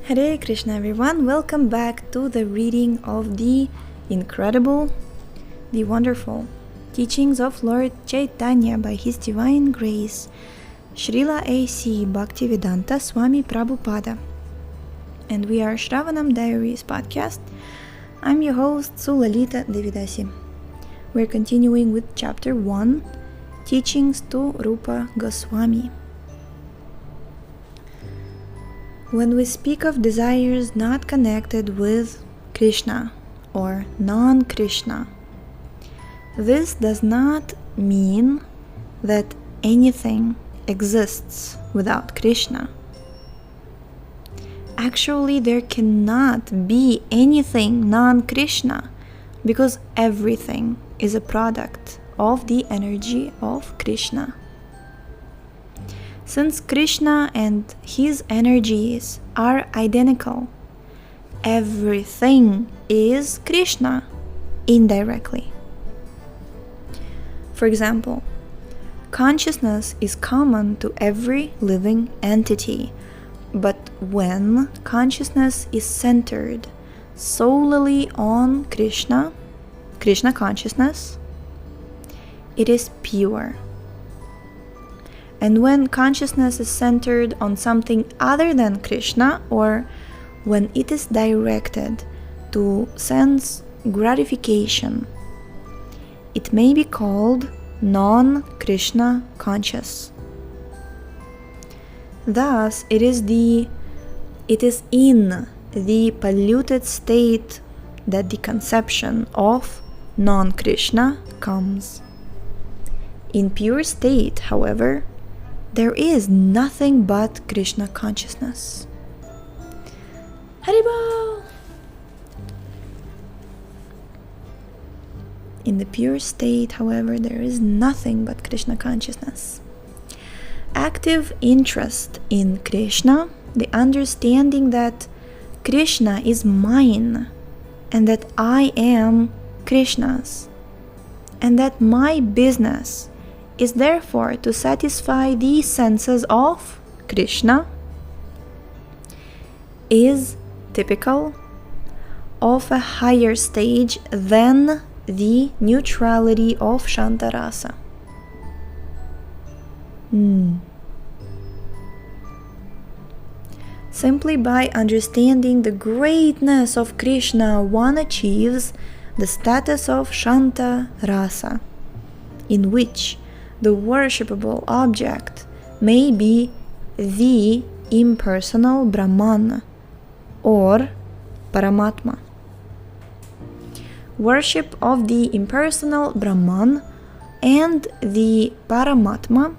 Hare Krishna everyone, welcome back to the reading of the incredible, the wonderful teachings of Lord Chaitanya by His Divine Grace, Srila A.C. Bhaktivedanta Swami Prabhupada. And we are Shravanam Diaries podcast. I'm your host Sulalita Devidasi. We're continuing with chapter 1, Teachings to Rupa Goswami. When we speak of desires not connected with Kṛṣṇa or non-Kṛṣṇa, this does not mean that anything exists without Kṛṣṇa. Actually, there cannot be anything non-Kṛṣṇa because everything is a product of the energy of Kṛṣṇa. Since Kṛṣṇa and his energies are identical, everything is Kṛṣṇa indirectly. For example, consciousness is common to every living entity, but when consciousness is centered solely on Kṛṣṇa, Kṛṣṇa consciousness, it is pure. And when consciousness is centered on something other than Kṛṣṇa, or when it is directed to sense gratification, it may be called non-Kṛṣṇa conscious. Thus, it is in the polluted state that the conception of non-Kṛṣṇa comes. In pure state, however, there is nothing but Kṛṣṇa consciousness. Haribol! In the pure state, however, there is nothing but Kṛṣṇa consciousness. Active interest in Kṛṣṇa, the understanding that Kṛṣṇa is mine and that I am Kṛṣṇa's, and that my business is therefore to satisfy the senses of Kṛṣṇa, is typical of a higher stage than the neutrality of Shantarasa. Simply by understanding the greatness of Kṛṣṇa, one achieves the status of Shanta Rasa, in which the worshipable object may be the impersonal Brahman or Paramatma. Worship of the impersonal Brahman and the Paramatma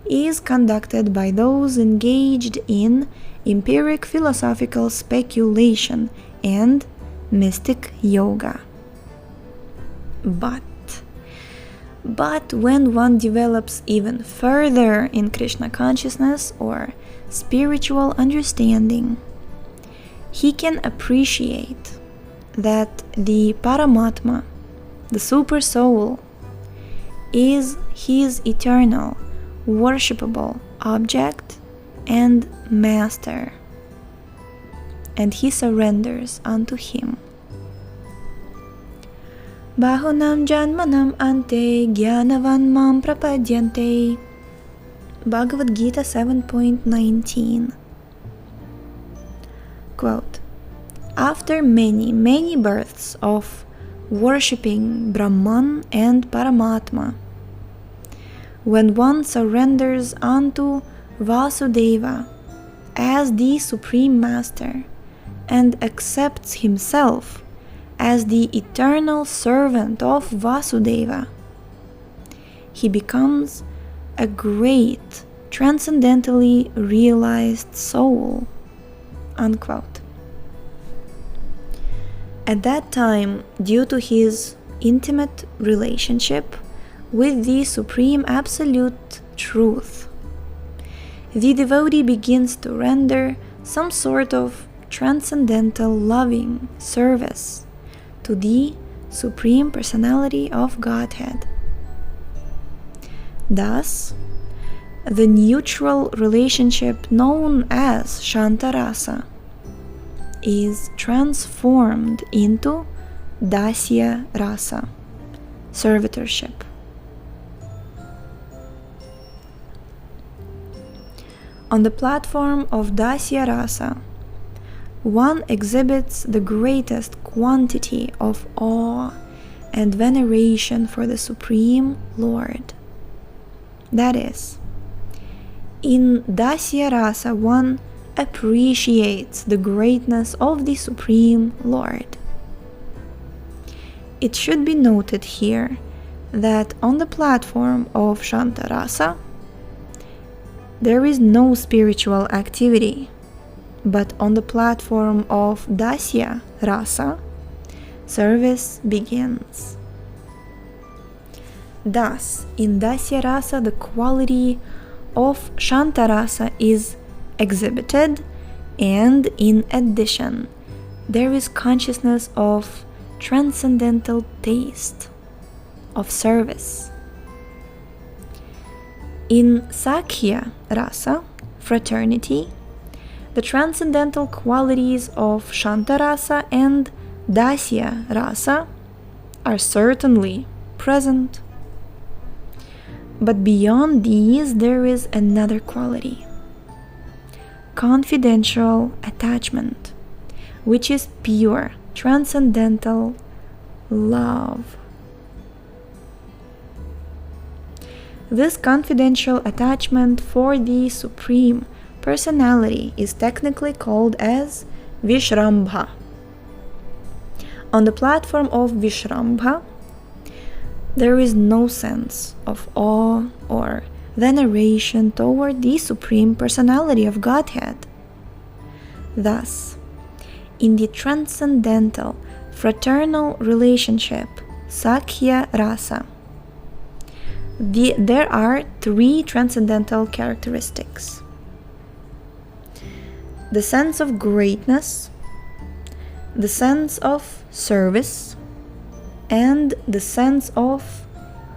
is conducted by those engaged in empiric philosophical speculation and mystic yoga. But when one develops even further in Kṛṣṇa consciousness or spiritual understanding, he can appreciate that the Paramatma, the Super Soul, is his eternal, worshipable object and master, and he surrenders unto him. Bahunam janmanam ante gyanavan mam prapadyante. Bhagavad Gita 7.19. Quote, after many births of worshipping Brahman and Paramatma, when one surrenders unto Vasudeva as the Supreme Master and accepts himself as the eternal servant of Vasudeva, he becomes a great, transcendentally realized soul. Unquote. At that time, due to his intimate relationship with the Supreme Absolute Truth, the devotee begins to render some sort of transcendental loving service to the Supreme Personality of Godhead. Thus, the neutral relationship known as Shantarasa is transformed into dasya rasa, servitorship. On the platform of dasya rasa, one exhibits the greatest quantity of awe and veneration for the Supreme Lord. That is, in dasya rasa one appreciates the greatness of the Supreme Lord. It should be noted here that on the platform of Shanta rasa, there is no spiritual activity, but on the platform of dasya rasa, service begins. Thus, in dasya rasa, the quality of Shanta rasa is exhibited, and in addition, there is consciousness of transcendental taste, of service. In Sakhya rasa, fraternity, the transcendental qualities of Shanta rasa and dasya rasa are certainly present. But beyond these, there is another quality: confidential attachment, which is pure, transcendental love. This confidential attachment for the Supreme Personality is technically called as Vishrambha. On the platform of Vishrambha, there is no sense of awe or veneration toward the Supreme Personality of Godhead. Thus, in the transcendental fraternal relationship, Sakhya rasa, there are three transcendental characteristics: the sense of greatness, the sense of service, and the sense of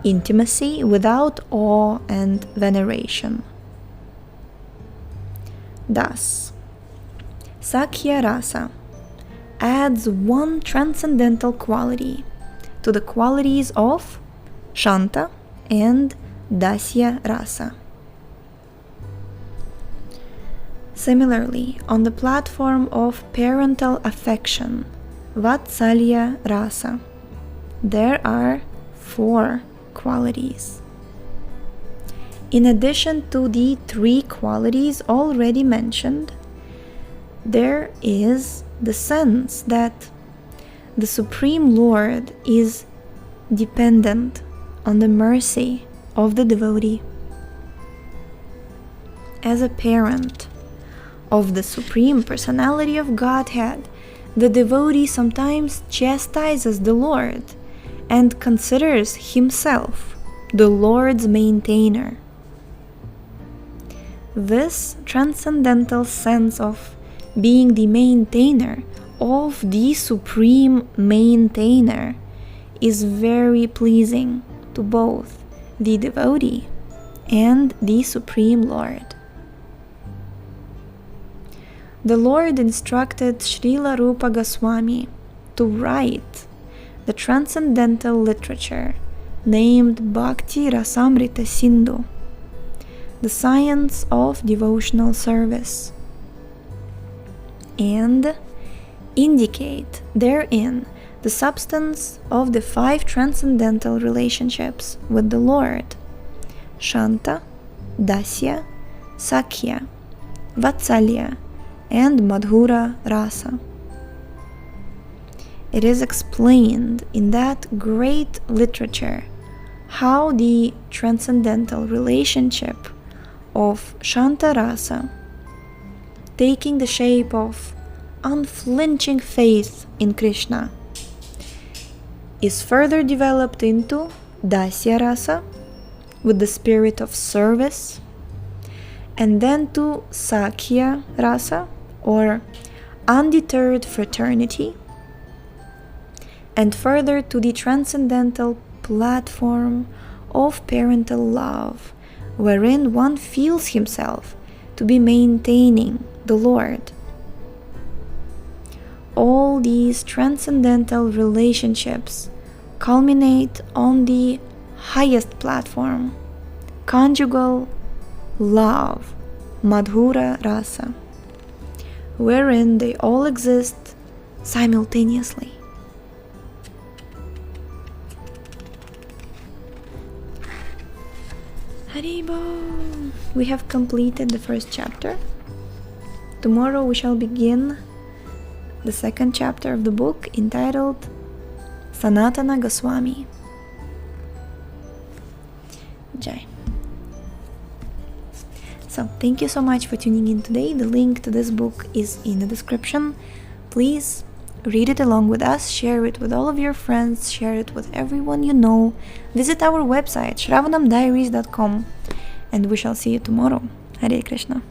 intimacy without awe and veneration. Thus, Sakhya rasa adds one transcendental quality to the qualities of Shanta and dasya rasa. Similarly, on the platform of parental affection, Vatsalya rasa, there are four qualities. In addition to the three qualities already mentioned, there is the sense that the Supreme Lord is dependent on the mercy of the devotee. As a parent of the Supreme Personality of Godhead, the devotee sometimes chastises the Lord and considers himself the Lord's maintainer. This transcendental sense of being the maintainer of the Supreme Maintainer is very pleasing to both the devotee and the Supreme Lord. The Lord instructed Srila Rupa Goswami to write the transcendental literature named Bhakti Rasamrita Sindhu, the science of devotional service, and indicate therein the substance of the five transcendental relationships with the Lord: Shanta, Dasya, Sakhya, Vatsalya, and Madhura rasa. It is explained in that great literature how the transcendental relationship of Shanta rasa, taking the shape of unflinching faith in Kṛṣṇa, is further developed into Dasya rasa with the spirit of service, and then to Sakhya rasa, or undeterred fraternity, and further to the transcendental platform of parental love, wherein one feels himself to be maintaining the Lord. all these transcendental relationships culminate on the highest platform, conjugal love, madhura rasa, wherein they all exist simultaneously. Haribo! We have completed the first chapter. Tomorrow we shall begin the second chapter of the book, entitled Sanatana Goswami. Jai. So, thank you so much for tuning in today. The link to this book is in the description. Please read it along with us, share it with all of your friends, share it with everyone you know. Visit our website, shravanamdiaries.com, and we shall see you tomorrow. Hare Krishna.